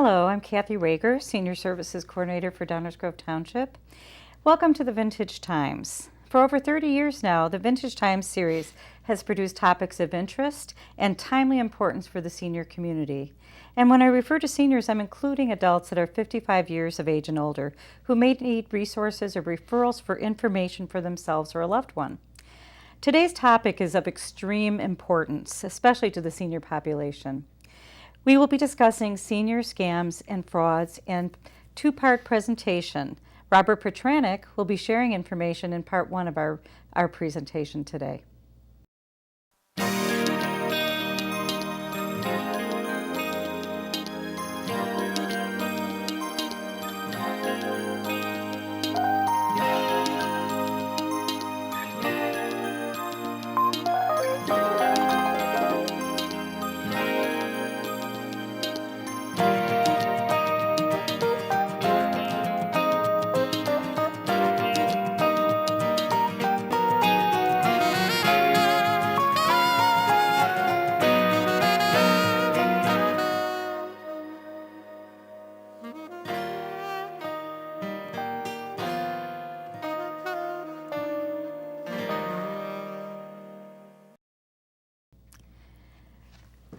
Hello, I'm Cathy Rager, Senior Services Coordinator for Downers Grove Township. Welcome to the Vintage Times. For over 30 years now, the Vintage Times series has produced topics of interest and timely importance for the senior community. And when I refer to seniors, I'm including adults that are 55 years of age and older who may need resources or referrals for information for themselves or a loved one. Today's topic is of extreme importance, especially to the senior population. We will be discussing senior scams and frauds in two-part presentation. Robert Petranek will be sharing information in part one of our presentation today.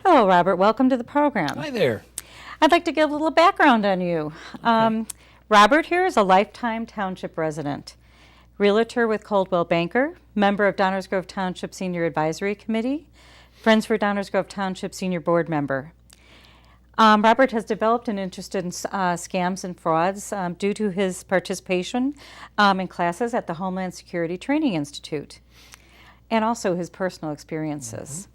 Hello, Robert. Welcome to the program. Hi there. I'd like to give a little background on you. Okay. Robert here is a lifetime township resident, realtor with Coldwell Banker, member of Downers Grove Township Senior Advisory Committee, Friends for Downers Grove Township Senior Board member. Robert has developed an interest in scams and frauds due to his participation in classes at the Homeland Security Training Institute, and also his personal experiences.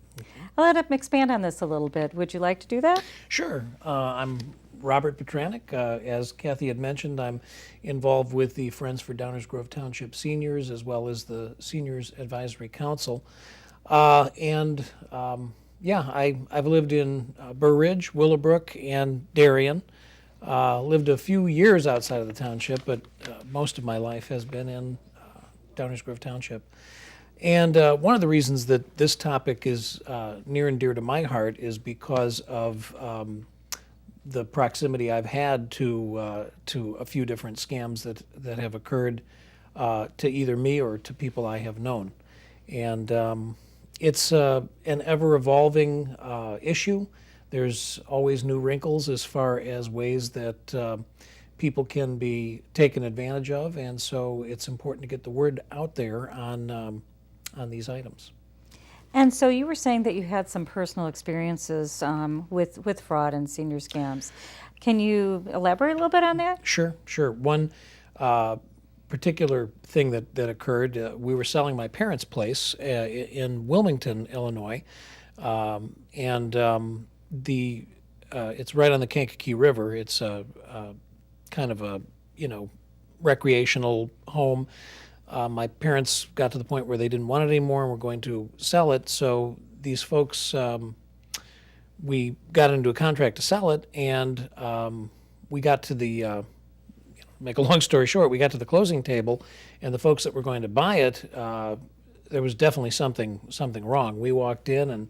I'll let him expand on this a little bit. Would you like to do that? Sure. I'm Robert Petranek. As Cathy had mentioned, I'm involved with the Friends for Downers Grove Township Seniors as well as the Seniors Advisory Council. I've lived in Burr Ridge, Willowbrook, and Darien. Lived a few years outside of the township, but most of my life has been in Downers Grove Township. And one of the reasons that this topic is near and dear to my heart is because of the proximity I've had to a few different scams that have occurred to either me or to people I have known. And it's an ever-evolving issue. There's always new wrinkles as far as ways that people can be taken advantage of, and so it's important to get the word out there on these items. And so you were saying that you had some personal experiences with fraud and senior scams. Can you elaborate a little bit on that? Sure. One particular thing that occurred, we were selling my parents' place in Wilmington, Illinois, it's right on the Kankakee River. It's a kind of a recreational home. My parents got to the point where they didn't want it anymore and were going to sell it. So these folks, we got into a contract to sell it, and we got to the, make a long story short, we got to the closing table, and the folks that were going to buy it, there was definitely something wrong. We walked in, and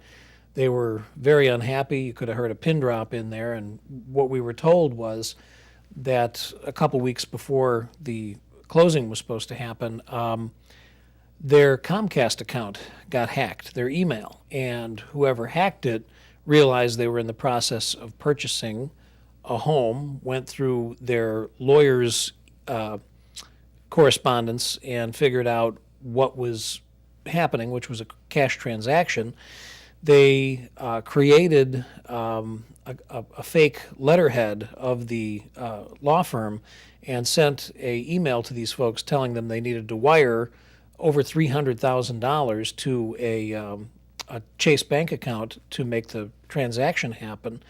they were very unhappy. You could have heard a pin drop in there, and what we were told was that a couple weeks before the closing was supposed to happen, their Comcast account got hacked, their email, and whoever hacked it realized they were in the process of purchasing a home, went through their lawyer's correspondence and figured out what was happening, which was a cash transaction. They created a fake letterhead of the law firm and sent an email to these folks telling them they needed to wire over $300,000 to a Chase bank account to make the transaction happen.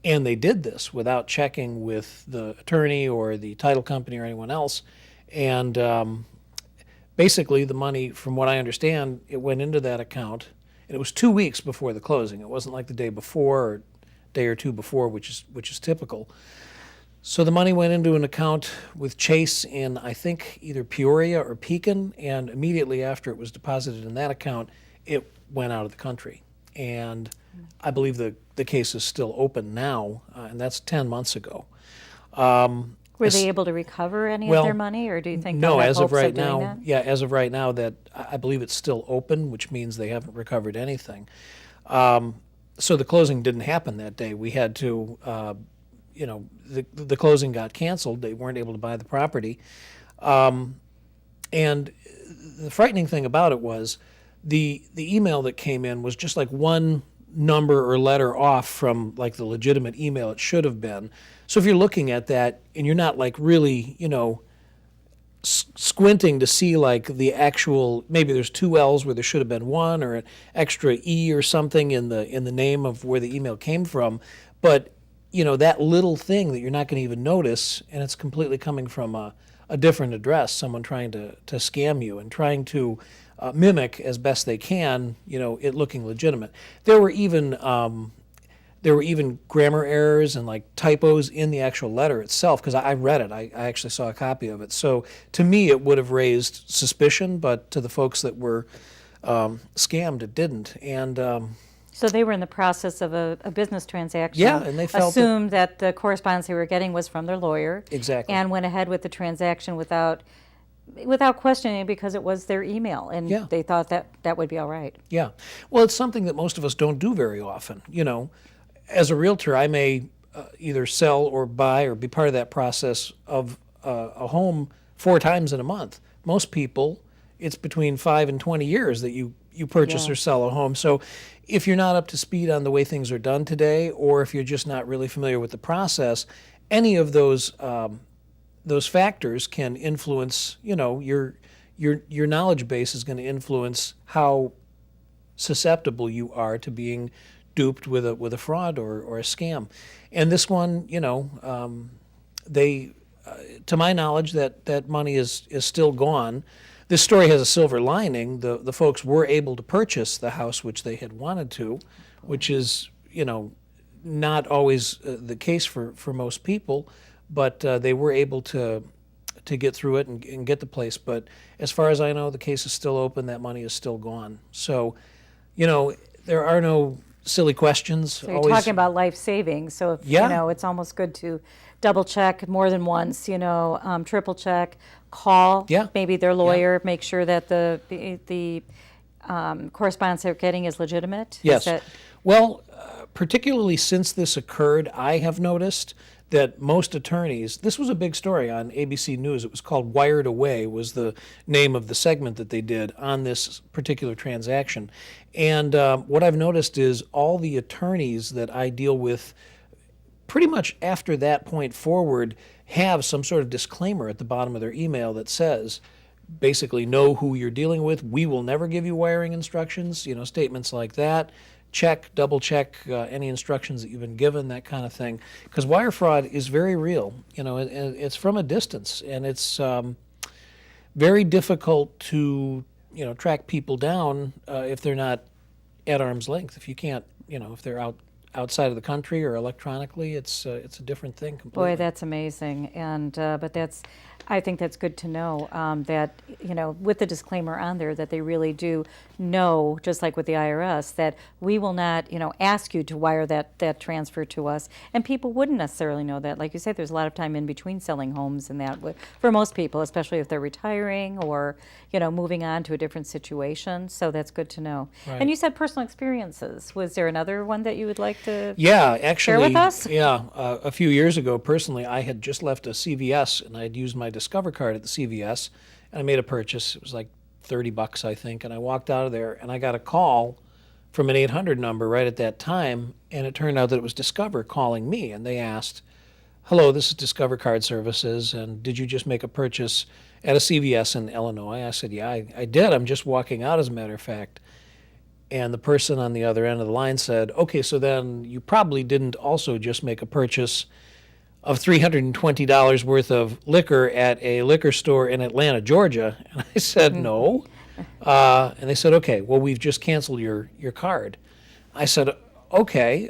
And they did this without checking with the attorney or the title company or anyone else. And basically the money, from what I understand, it went into that account. And it was 2 weeks before the closing. It wasn't like the day before or day or two before, which is typical. So the money went into an account with Chase in, I think, either Peoria or Pekin, and immediately after it was deposited in that account, it went out of the country. And I believe the case is still open now, and that's 10 months ago. Were they able to recover any of well, their money, or do you think No, they'll have as of hopes right doing now, that? yeah, as of right now, that I believe it's still open, which means they haven't recovered anything. So the closing didn't happen that day. We had to, the closing got canceled. They weren't able to buy the property. And the frightening thing about it was the email that came in was just like one number or letter off from like the legitimate email it should have been. So if you're looking at that and you're not like really, squinting to see like the actual, maybe there's two L's where there should have been one, or an extra E or something in the name of where the email came from, but that little thing that you're not going to even notice, and it's completely coming from a different address, someone trying to scam you and trying to mimic as best they can, it looking legitimate. There were even grammar errors and like typos in the actual letter itself, because I read it. I actually saw a copy of it. So to me, it would have raised suspicion, but to the folks that were scammed, it didn't. And So they were in the process of a business transaction. Yeah, and they felt assumed that the correspondence they were getting was from their lawyer. Exactly. And went ahead with the transaction without questioning, because it was their email, and Yeah. they thought that would be all right. Yeah. Well, it's something that most of us don't do very often. As a realtor, I may either sell or buy or be part of that process of a home 4 times in a month. Most people, it's between 5 and 20 years that you purchase Yeah. or sell a home. So if you're not up to speed on the way things are done today, or if you're just not really familiar with the process, any of those factors can influence, your knowledge base is going to influence how susceptible you are to being duped with a fraud or a scam. And this one, they, to my knowledge, that money is still gone. This story has a silver lining. The folks were able to purchase the house which they had wanted to, which is, not always the case for most people, but they were able to get through it and get the place. But as far as I know, the case is still open. That money is still gone. So, there are no silly questions. So you're talking about life savings. So if Yeah. it's almost good to double check more than once. Triple check, call. Yeah. Maybe their lawyer. Make sure that the correspondence they're getting is legitimate. Yes. Is that, Well, particularly since this occurred, I have noticed that most attorneys, this was a big story on ABC News. It was called Wired Away, was the name of the segment that they did on this particular transaction. And what I've noticed is all the attorneys that I deal with pretty much after that point forward have some sort of disclaimer at the bottom of their email that says, basically, know who you're dealing with. We will never give you wiring instructions, statements like that. Double check any instructions that you've been given, that kind of thing. Because wire fraud is very real. It's from a distance, and it's very difficult to, track people down if they're not at arm's length. If you can't, if they're outside of the country or electronically, it's a different thing completely. boy, that's amazing. And but I think that's good to know, that, with the disclaimer on there, that they really do know, just like with the IRS, that we will not, ask you to wire that transfer to us. And people wouldn't necessarily know that. Like you said, there's a lot of time in between selling homes and that, for most people, especially if they're retiring or, moving on to a different situation. So that's good to know. Right. And you said personal experiences. Was there another one that you would like to Yeah, actually, share with us? Yeah, a few years ago, personally, I had just left a CVS, and I had used my Discover card at the CVS, and I made a purchase. It was like $30, I think, and I walked out of there, and I got a call from an 800 number right at that time, and it turned out that it was Discover calling me, and they asked, "Hello, this is Discover Card Services, and did you just make a purchase at a CVS in Illinois?" I said, "Yeah, I did. I'm just walking out, as a matter of fact." And the person on the other end of the line said, "Okay, so then you probably didn't also just make a purchase of $320 worth of liquor at a liquor store in Atlanta, Georgia?" And I said, "No." And they said, "Okay, well, we've just canceled your card." I said, "Okay,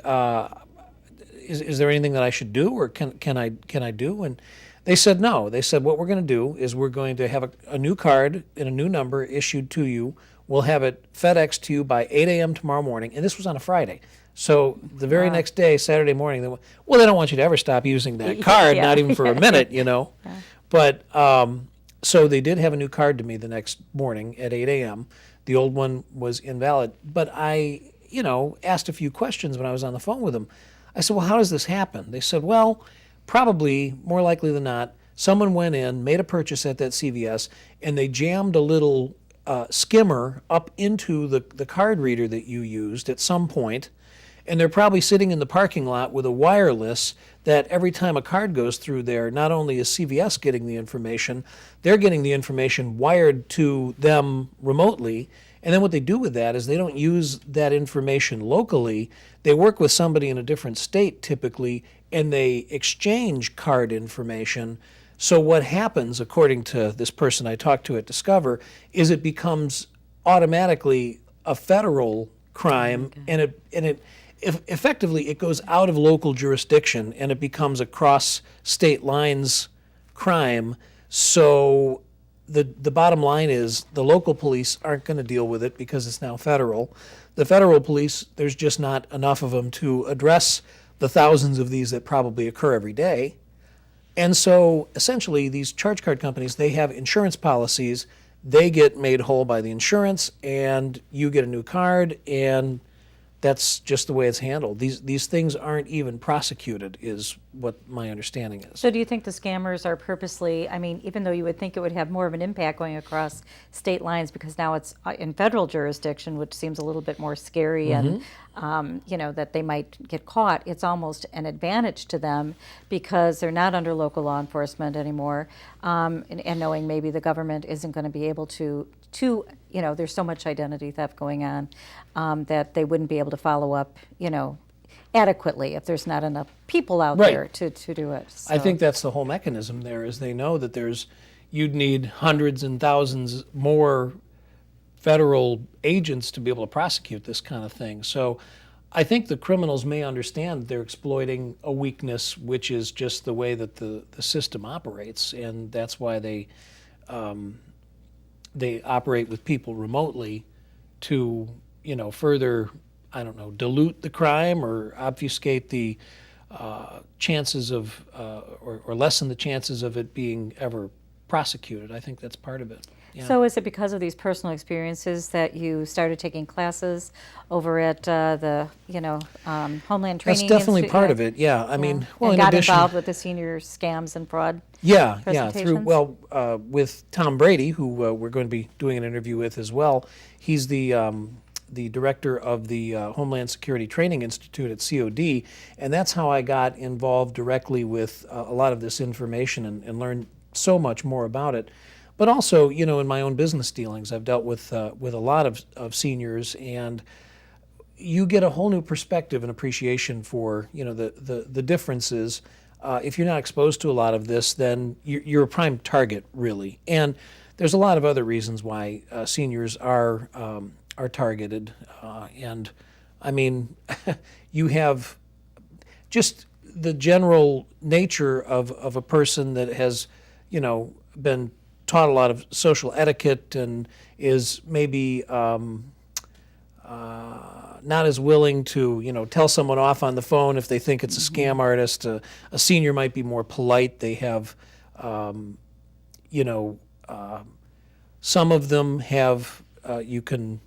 is there anything that I should do, or can I do?" And they said no. They said, "What we're going to do is we're going to have a new card and a new number issued to you. We'll have it FedExed to you by 8 a.m. tomorrow morning." And this was on a Friday. So the very next day, Saturday morning, they don't want you to ever stop using that card, Yeah. not even for a minute, Yeah. But so they did have a new card to me the next morning at 8 a.m. The old one was invalid. But I, asked a few questions when I was on the phone with them. I said, well, how does this happen? They said, well, probably, more likely than not, someone went in, made a purchase at that CVS, and they jammed a little skimmer up into the card reader that you used at some point, and they're probably sitting in the parking lot with a wireless that every time a card goes through there, not only is CVS getting the information, they're getting the information wired to them remotely. And then what they do with that is they don't use that information locally. They work with somebody in a different state typically, and they exchange card information. So what happens, according to this person I talked to at Discover, is it becomes automatically a federal crime, and it effectively it goes out of local jurisdiction and it becomes a cross state lines crime. So the bottom line is the local police aren't going to deal with it because it's now federal. The federal police, there's just not enough of them to address the thousands of these that probably occur every day. And so essentially these charge card companies, they have insurance policies. They get made whole by the insurance and you get a new card, and that's just the way it's handled. These things aren't even prosecuted, is what my understanding is. So do you think the scammers are purposely, I mean, even though you would think it would have more of an impact going across state lines because now it's in federal jurisdiction, which seems a little bit more scary, and that they might get caught, it's almost an advantage to them because they're not under local law enforcement anymore, and knowing maybe the government isn't going to be able to there's so much identity theft going on that they wouldn't be able to follow up, adequately if there's not enough people out Right. there to do it. So. I think that's the whole mechanism there, is they know that you'd need hundreds and thousands more federal agents to be able to prosecute this kind of thing. So I think the criminals may understand they're exploiting a weakness, which is just the way that the system operates, and that's why they operate with people remotely to, further, I don't know, dilute the crime or obfuscate the chances of, or lessen the chances of it being ever prosecuted. I think that's part of it. Yeah. So is it because of these personal experiences that you started taking classes over at the Homeland Training That's definitely Institute? part of it. Yeah, I mean, well, and in got addition, involved with the senior scams and fraud. yeah, presentations? with Tom Brady, who we're going to be doing an interview with as well. He's the director of the Homeland Security Training Institute at COD, and that's how I got involved directly with a lot of this information and learned so much more about it. But also, in my own business dealings, I've dealt with a lot of seniors, and you get a whole new perspective and appreciation for the differences. If you're not exposed to a lot of this, then you're a prime target, really. And there's a lot of other reasons why seniors are targeted. And I mean, you have just the general nature of a person that has, been taught a lot of social etiquette and is maybe not as willing to, tell someone off on the phone if they think it's a scam artist. A senior might be more polite. They have, some of them have, you can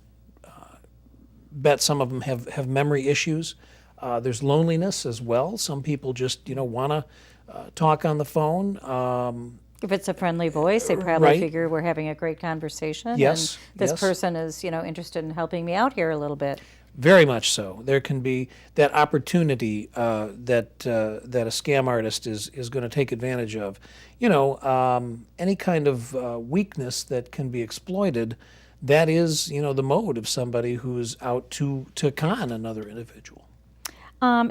bet some of them have memory issues. There's loneliness as well. Some people just, want to talk on the phone. If it's a friendly voice, they probably Right. figure we're having a great conversation. Yes, And this yes. person is, interested in helping me out here a little bit. Very much so. There can be that opportunity that a scam artist is going to take advantage of. Any kind of weakness that can be exploited, that is, the mode of somebody who's out to con another individual.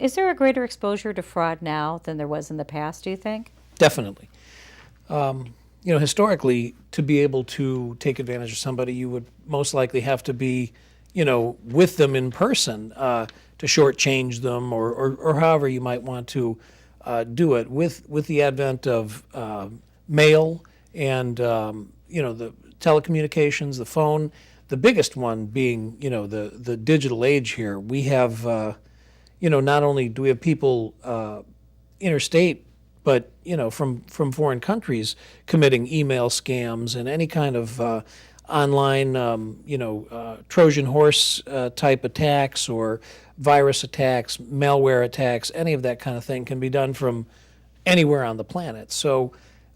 Is there a greater exposure to fraud now than there was in the past, do you think? Definitely. Historically, to be able to take advantage of somebody, you would most likely have to be, with them in person to shortchange them or however you might want to do it. With the advent of mail and, the telecommunications, the phone, the biggest one being, the digital age here. We have not only do we have people interstate, but from foreign countries committing email scams and any kind of online Trojan horse type attacks or virus attacks, malware attacks, any of that kind of thing can be done from anywhere on the planet. So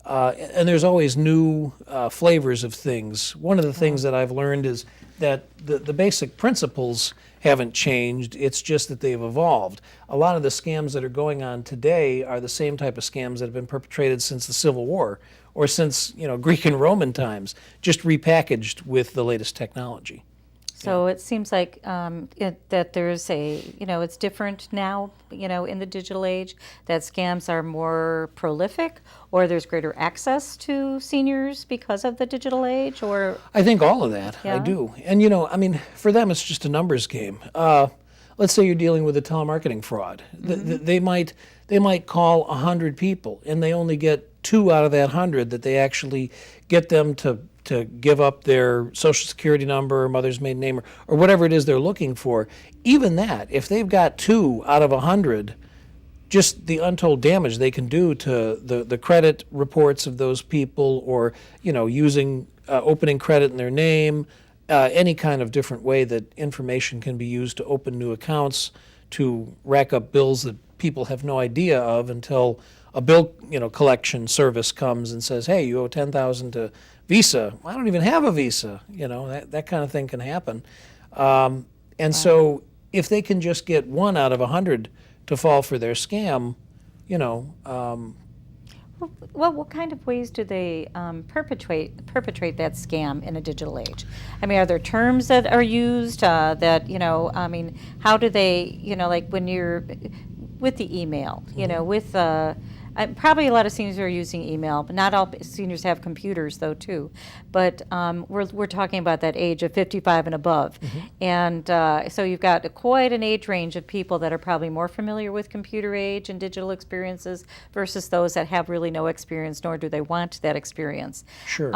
and there's always new flavors of things. One of the things that I've learned is that the basic principles haven't changed. It's just that they've evolved. A lot of the scams that are going on today are the same type of scams that have been perpetrated since the Civil War or since Greek and Roman times, just repackaged with the latest technology. So it seems like that there's it's different now, in the digital age, that scams are more prolific, or there's greater access to seniors because of the digital age, or? I think all of that, I Yeah. do. And for them it's just a numbers game. Let's say you're dealing with a telemarketing fraud. They might call 100 people, and they only get 2 out of that 100 that they actually get them to give up their social security number or mother's maiden name or whatever it is they're looking for. Even that, if they've got 2 out of 100, just the untold damage they can do to the credit reports of those people, or using opening credit in their name, any kind of different way that information can be used to open new accounts, to rack up bills that people have no idea of until a bill collection service comes and says, hey, you owe $10,000 to Visa. I don't even have a Visa. That kind of thing can happen. So if they can just get 1 out of 100 to fall for their scam, Well, what kind of ways do they perpetrate that scam in a digital age? I mean, are there terms that are used how do they, like when you're with the email, with probably a lot of seniors are using email, but not all seniors have computers, though, too. But we're talking about that age of 55 and above. And so you've got quite an age range of people that are probably more familiar with computer age and digital experiences versus those that have really no experience, nor do they want that experience. Sure.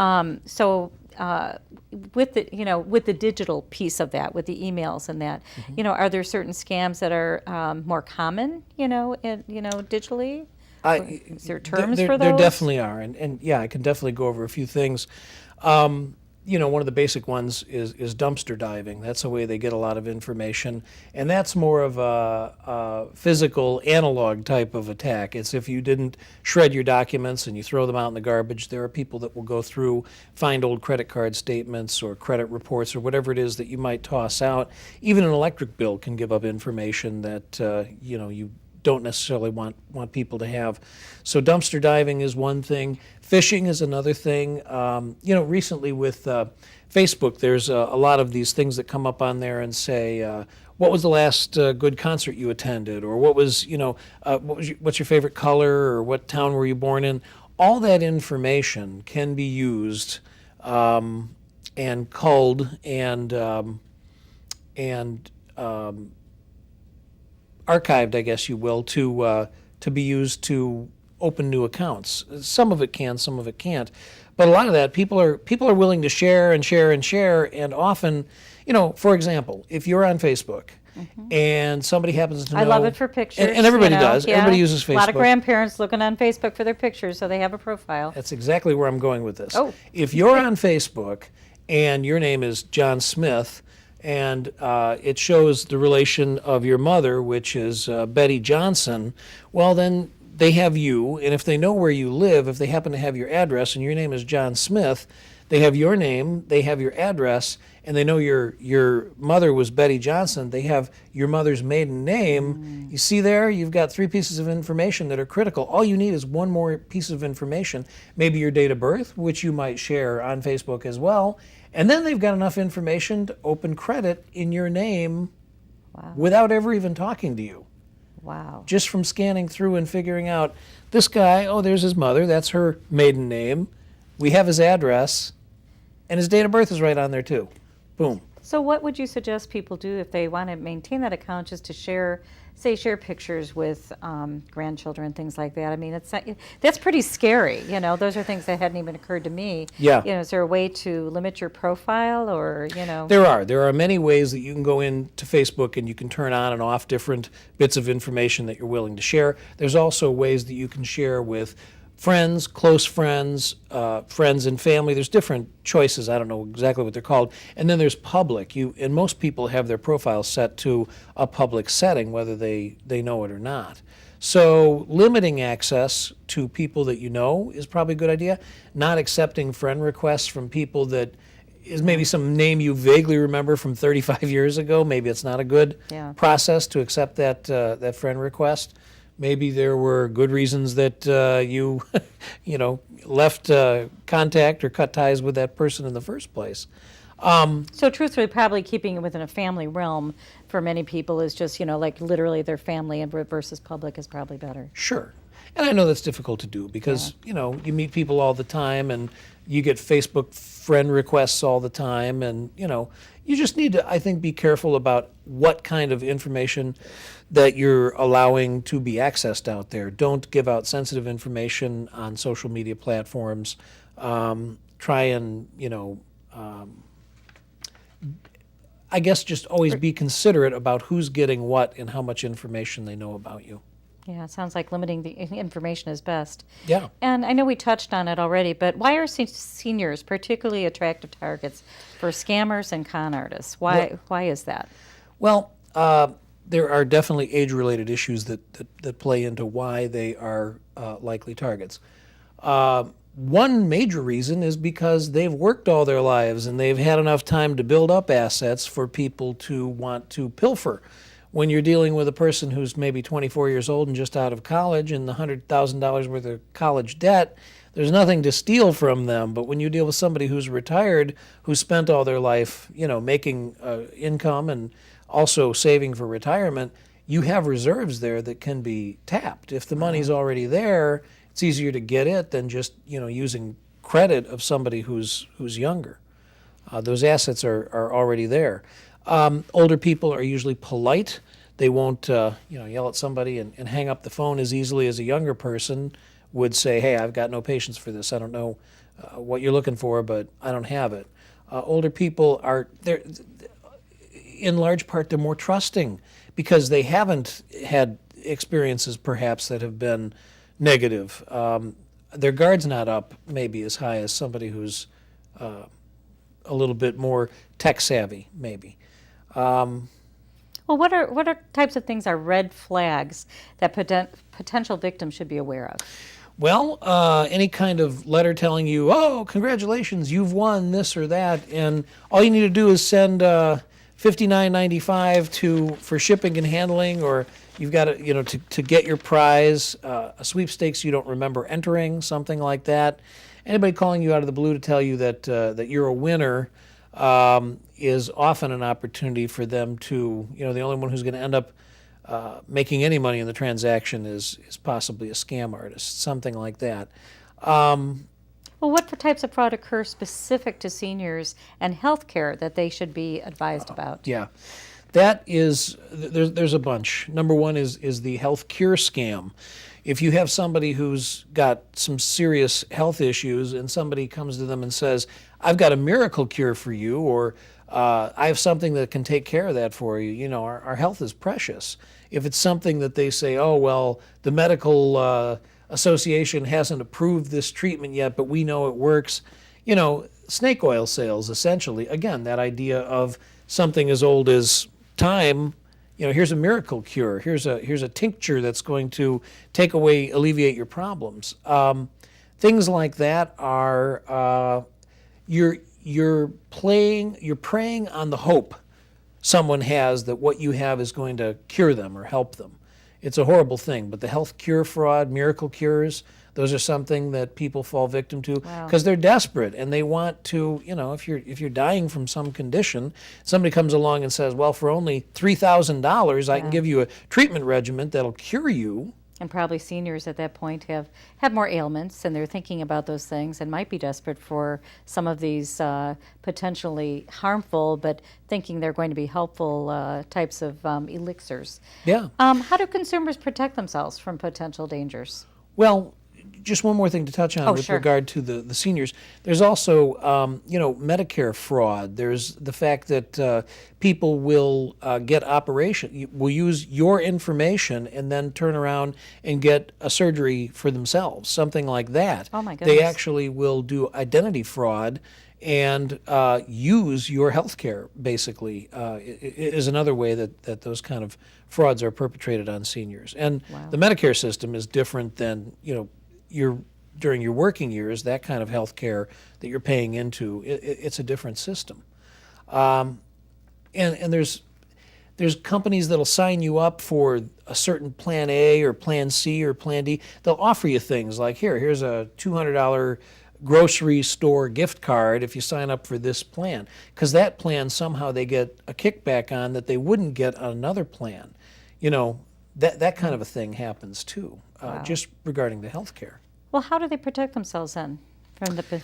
With the digital piece of that, with the emails and that, are there certain scams that are more common, digitally? Is there terms for those? There definitely are, and yeah, I can definitely go over a few things. One of the basic ones is dumpster diving. That's a way they get a lot of information, and that's more of a physical analog type of attack. It's if you didn't shred your documents and you throw them out in the garbage, there are people that will go through, find old credit card statements or credit reports or whatever it is that you might toss out. Even an electric bill can give up information that you don't necessarily want people to have. So dumpster diving is one thing. Phishing is another thing. Recently with Facebook, there's a lot of these things that come up on there and say, what was the last good concert you attended? Or what's your favorite color? Or what town were you born in? All that information can be used and culled and archived, I guess you will, to be used to open new accounts. Some of it can, some of it can't. But a lot of that, people are willing to share and share and share, and often, for example, if you're on Facebook and somebody happens to know... I love it for pictures. And everybody does. Yeah. Everybody uses Facebook. A lot of grandparents looking on Facebook for their pictures, so they have a profile. That's exactly where I'm going with this. Oh. If you're on Facebook and your name is John Smith, and it shows the relation of your mother, which is Betty Johnson, well, then they have you, and if they know where you live, if they happen to have your address and your name is John Smith, they have your name, they have your address, and they know your mother was Betty Johnson, they have your mother's maiden name. You see there, you've got 3 pieces of information that are critical. All you need is one more piece of information, maybe your date of birth, which you might share on Facebook as well. And then they've got enough information to open credit in your name without ever even talking to you. Wow. Just from scanning through and figuring out, this guy, there's his mother, that's her maiden name. We have his address, and his date of birth is right on there too. Boom. So what would you suggest people do if they want to maintain that account, just to share say, share pictures with grandchildren, things like that. I mean, that's pretty scary. Those are things that hadn't even occurred to me. Yeah. Is there a way to limit your profile, or? There are many ways that you can go into Facebook and you can turn on and off different bits of information that you're willing to share. There's also ways that you can share with friends, close friends, friends and family. There's different choices. I don't know exactly what they're called. And then there's public. And most people have their profiles set to a public setting, whether they know it or not. So limiting access to people that you know is probably a good idea. Not accepting friend requests from people that is maybe some name you vaguely remember from 35 years ago. Maybe it's not a good process to accept that friend request. Maybe there were good reasons that you, left contact or cut ties with that person in the first place. So truthfully, probably keeping it within a family realm for many people is just, like literally their family and versus public is probably better. Sure. And I know that's difficult to do because, you meet people all the time and you get Facebook friend requests all the time. And, you just need to, I think, be careful about what kind of information that you're allowing to be accessed out there. Don't give out sensitive information on social media platforms. Try and, I guess just always be considerate about who's getting what and how much information they know about you. Yeah, it sounds like limiting the information is best. Yeah. And I know we touched on it already, but why are seniors particularly attractive targets for scammers and con artists? Why is that? Well, there are definitely age-related issues that play into why they are likely targets. One major reason is because they've worked all their lives and they've had enough time to build up assets for people to want to pilfer. When you're dealing with a person who's maybe 24 years old and just out of college and the $100,000 worth of college debt, there's nothing to steal from them. But when you deal with somebody who's retired, who spent all their life, making income and also saving for retirement, you have reserves there that can be tapped. If the money's already there, it's easier to get it than just, using credit of somebody who's younger. Those assets are already there. Older people are usually polite. They won't, yell at somebody and hang up the phone as easily as a younger person would say, hey, I've got no patience for this. I don't know what you're looking for, but I don't have it. Older people they're in large part, they're more trusting because they haven't had experiences perhaps that have been negative. Their guard's not up maybe as high as somebody who's a little bit more tech savvy, maybe. Well, what are types of things are red flags that potential victims should be aware of? Well, any kind of letter telling you, oh, congratulations, you've won this or that, and all you need to do is send $59.95 for shipping and handling, or you've got to get your prize, a sweepstakes you don't remember entering, something like that. Anybody calling you out of the blue to tell you that you're a winner is often an opportunity for them to, the only one who's going to end up making any money in the transaction is possibly a scam artist, something like that. Well, what types of fraud occur specific to seniors and healthcare that they should be advised about? Yeah, that is, there's a bunch. Number one is the health cure scam. If you have somebody who's got some serious health issues and somebody comes to them and says, I've got a miracle cure for you, or I have something that can take care of that for you, our health is precious. If it's something that they say, oh, well, the medical association hasn't approved this treatment yet, but we know it works, snake oil sales, essentially. Again, that idea of something as old as time, here's a miracle cure. Here's a tincture that's going to alleviate your problems. Things like that are you're preying on the hope someone has that what you have is going to cure them or help them. It's a horrible thing, but the health cure fraud, miracle cures, those are something that people fall victim to because they're desperate and they want to, if you're dying from some condition, somebody comes along and says, well, for only $3,000, I can give you a treatment regimen that'll cure you. And probably seniors at that point have more ailments, and they're thinking about those things and might be desperate for some of these potentially harmful, but thinking they're going to be helpful types of elixirs. Yeah. How do consumers protect themselves from potential dangers? Well, just one more thing to touch on Oh, with sure. regard to the seniors. There's also, Medicare fraud. There's the fact that people will will use your information and then turn around and get a surgery for themselves, something like that. Oh, my They goodness. actually will do identity fraud and use your health care, basically, is another way that those kind of frauds are perpetrated on seniors. And Wow. the Medicare system is different than, during your working years, that kind of health care that you're paying into, it's a different system. And there's companies that'll sign you up for a certain plan A or plan C or plan D. They'll offer you things like, here's a $200 grocery store gift card if you sign up for this plan, because that plan somehow they get a kickback on that they wouldn't get on another plan. That kind of a thing happens too, Wow. just regarding the health care. Well, how do they protect themselves then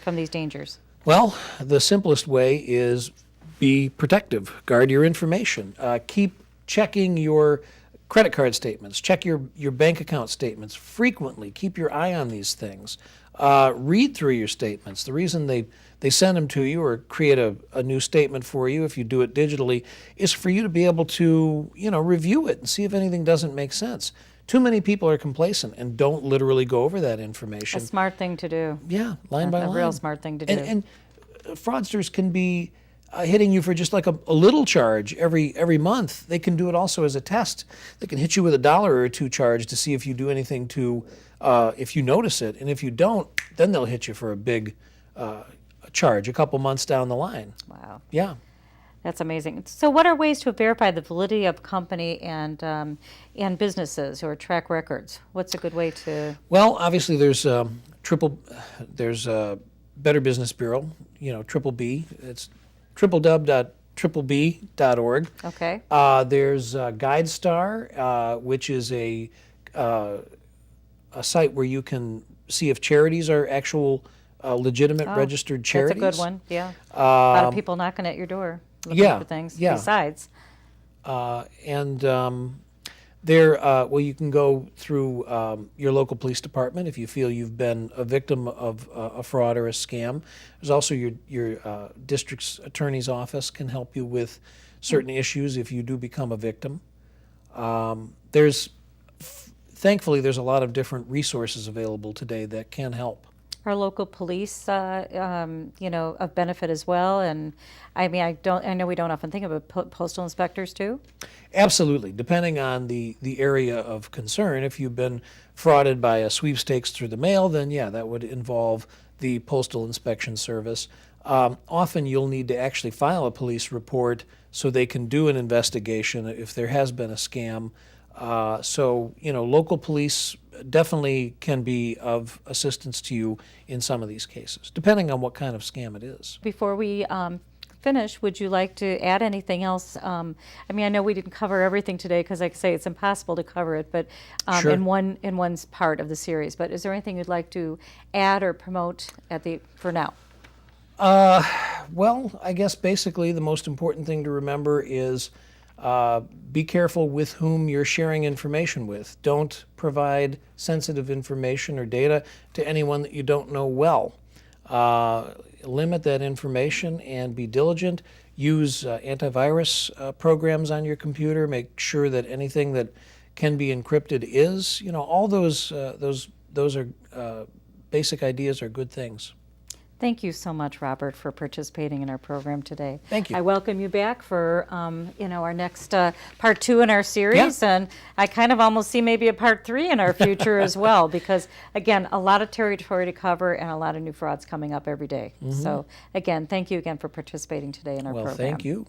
from these dangers? Well, the simplest way is be protective. Guard your information. Keep checking your credit card statements. Check your bank account statements frequently. Keep your eye on these things. Read through your statements. The reason they send them to you or create a new statement for you if you do it digitally is for you to be able to, review it and see if anything doesn't make sense. Too many people are complacent and don't literally go over that A information. smart thing to do. Yeah, line by A line. real smart thing to do. And fraudsters can be hitting you for just like a little charge every month. They can do it also as a test. They can hit you with $1 or $2 charge to see if you do anything if you notice it. And if you don't, then they'll hit you for a big charge a couple months down the line. Wow. Yeah. That's amazing. So what are ways to verify the validity of company and businesses or track records? What's a good way to? Well, obviously there's Better Business Bureau, Triple B. It's www.tripleb.org. Okay. There's GuideStar, which is a site where you can see if charities are actual legitimate registered charities. That's a good one. Yeah. A lot of people knocking at your door looking yeah, for things. yeah. Besides. You can go through your local police department if you feel you've been a victim of a fraud or a scam. There's also your district's attorney's office can help you with certain issues if you do become a victim. Thankfully, there's a lot of different resources available today that can help. Are local police, of benefit as well? And I mean, I know we don't often think of postal inspectors too. Absolutely, depending on the area of concern. If you've been frauded by a sweepstakes through the mail, then yeah, that would involve the Postal Inspection Service. Often you'll need to actually file a police report so they can do an investigation if there has been a scam. Local police definitely can be of assistance to you in some of these cases, depending on what kind of scam it is. Before we finish, would you like to add anything else? I know we didn't cover everything today because, like I say, it's impossible to cover it, but Sure. in one part of the series. But is there anything you'd like to add or promote for now? Well, I guess basically the most important thing to remember is be careful with whom you're sharing information with. Don't provide sensitive information or data to anyone that you don't know well. Limit that information and be diligent. Use antivirus programs on your computer. Make sure that anything that can be encrypted is. All those are basic ideas are good things. Thank you so much, Robert, for participating in our program today. Thank you. I welcome you back for our next part 2 in our series, Yeah. and I kind of almost see maybe a part 3 in our future as well, because again, a lot of territory to cover and a lot of new frauds coming up every day. So again, thank you again for participating today in our program. Well, thank you.